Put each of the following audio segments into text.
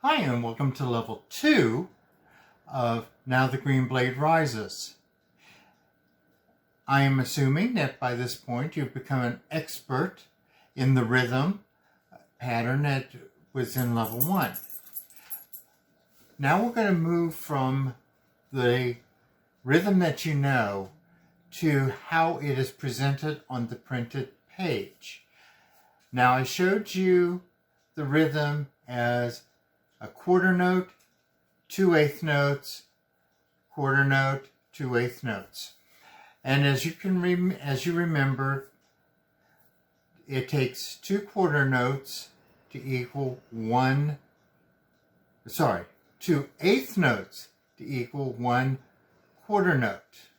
Hi, and welcome to level 2 of Now the Green Blade Rises. I am assuming that by this point you've become an expert in the rhythm pattern that was in level 1. Now we're going to move from the rhythm that you know to how it is presented on the printed page. Now I showed you the rhythm as a quarter note, 2/8 notes, quarter note, 2/8 notes. And as you remember, it takes 2 quarter notes to equal 2/8 notes to equal 1 quarter note.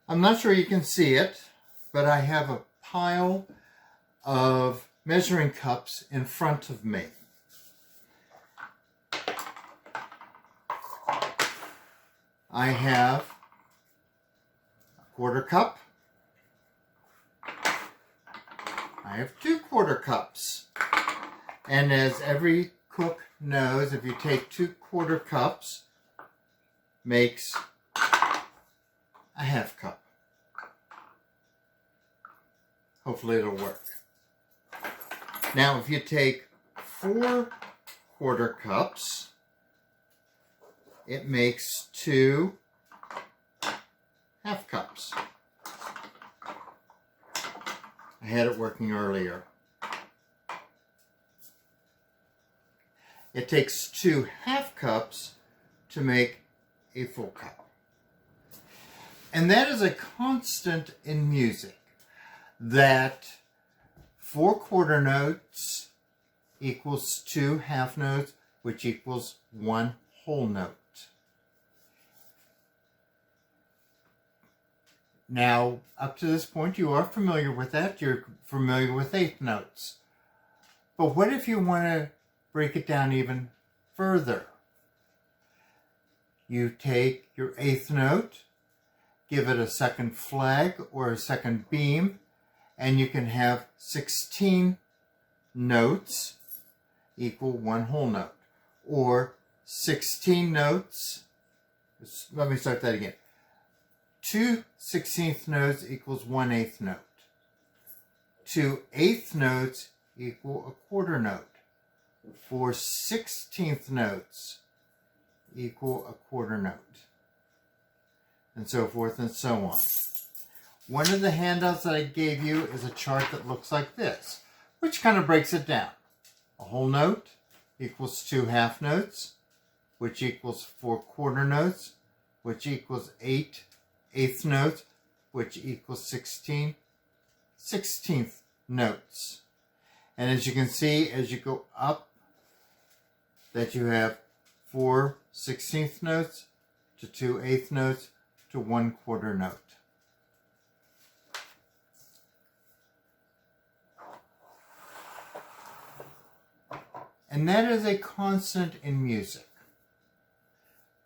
I'm not sure you can see it, but I have a pile of measuring cups in front of me. I have a quarter cup. I have 2 quarter cups. And as every cook knows, if you take 2 quarter cups, makes a half cup. Hopefully it'll work. Now if you take 4 quarter cups, it makes 2 half cups. I had it working earlier. It takes 2 half cups to make a full cup. And that is a constant in music, that 4 quarter notes equals 2 half notes, which equals 1 whole note. Now, up to this point, you are familiar with that. You're familiar with 8th notes. But what if you want to break it down even further? You take your 8th note, give it a second flag or a second beam, and you can have 16 notes equal 1 whole note. Or 16 notes, let me start that again. 2 16th notes equals 1/8 note. 2 8th notes equal a quarter note. 4 16th notes equal a quarter note. And so forth and so on. One of the handouts that I gave you is a chart that looks like this, which kind of breaks it down. A whole note equals 2 half notes, which equals 4 quarter notes, which equals 8 eighth notes, which equals 16 16th notes. And as you can see, as you go up, that you have 4 16th notes to 2 8th notes to 1 quarter note. And that is a constant in music.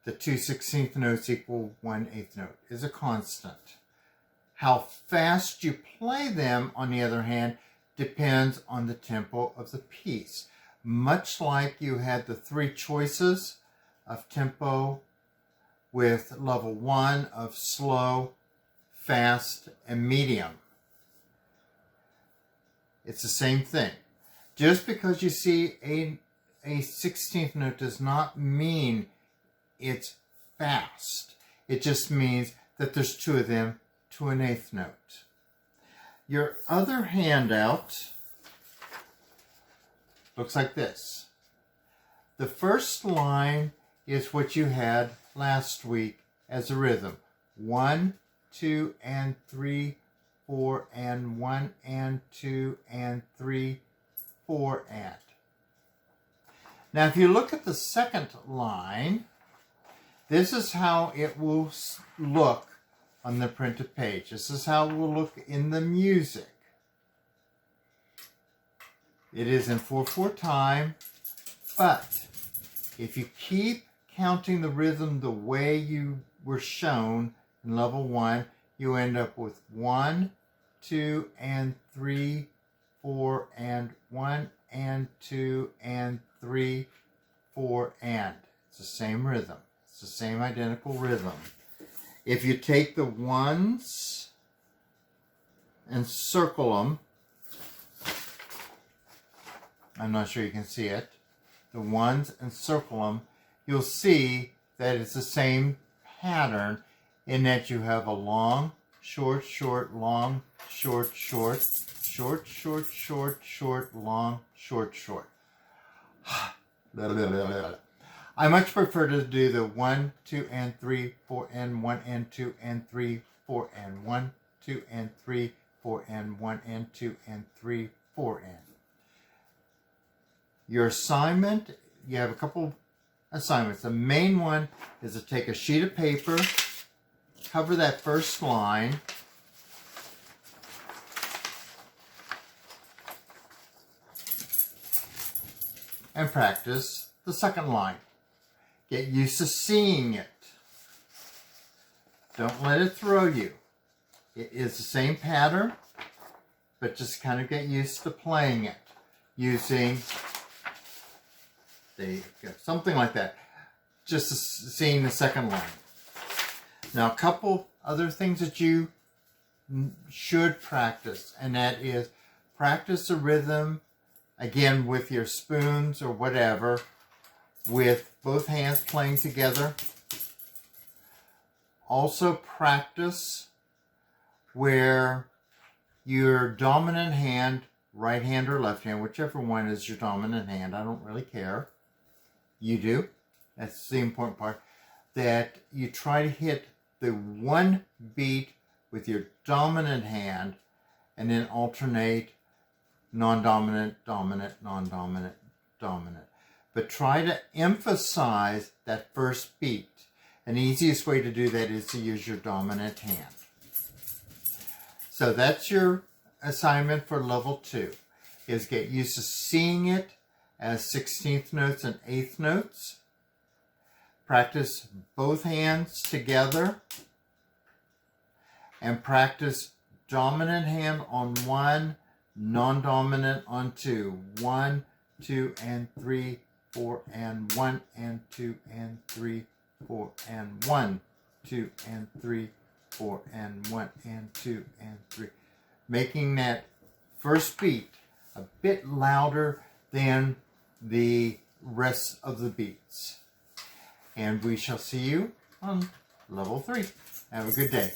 The 2 16th notes equal 1/8 note is a constant. How fast you play them, on the other hand, depends on the tempo of the piece. Much like you had the 3 choices of tempo with level 1 of slow, fast, and medium. It's the same thing. Just because you see a 16th note does not mean it's fast. It just means that there's 2 of them to an 8th note. Your other handout looks like this. The first line is what you had last week as a rhythm. 1, 2, and 3, 4, and 1, and 2, and 3, 4, and. Now if you look at the second line, this is how it will look on the printed page. This is how it will look in the music. It is in 4/4 time, but if you keep counting the rhythm the way you were shown in level 1, you end up with 1, 2, and 3, 4, and 1, and 2, and 3, 4, and. It's the same rhythm. It's the same identical rhythm. If you take the ones and circle them, I'm not sure you can see it, the ones and circle them, you'll see that it's the same pattern in that you have a long, short, short, long, short, short, short, short, short, short, long, short, short. I much prefer to do the 1, 2, and 3, 4, and 1, and 2, and 3, 4, and 1, 2, and 3, 4, and 1, and 2, and 3, 4, and. Your assignment, you have a couple assignments. The main one is to take a sheet of paper, cover that first line, and practice the second line. Get used to seeing it. Don't let it throw you. It is the same pattern, but just kind of get used to playing it using, there you go, something like that. Just seeing the second line. Now, a couple other things that you should practice, and that is practice the rhythm, again, with your spoons or whatever, with both hands playing together. Also practice where your dominant hand, right hand or left hand, whichever one is your dominant hand, I don't really care. You do. That's the important part. That you try to hit the one beat with your dominant hand and then alternate non-dominant, dominant, non-dominant, dominant. But try to emphasize that first beat. And the easiest way to do that is to use your dominant hand. So that's your assignment for level 2, is get used to seeing it as 16th notes and 8th notes. Practice both hands together. And practice dominant hand on 1, non-dominant on 2. 1, 2, and 3, 4, and 1, and 2, and 3, 4, and 1, 2, and 3, 4, and 1, and 2, and 3. Making that first beat a bit louder than the rest of the beats. And we shall see you on level 3. Have a good day.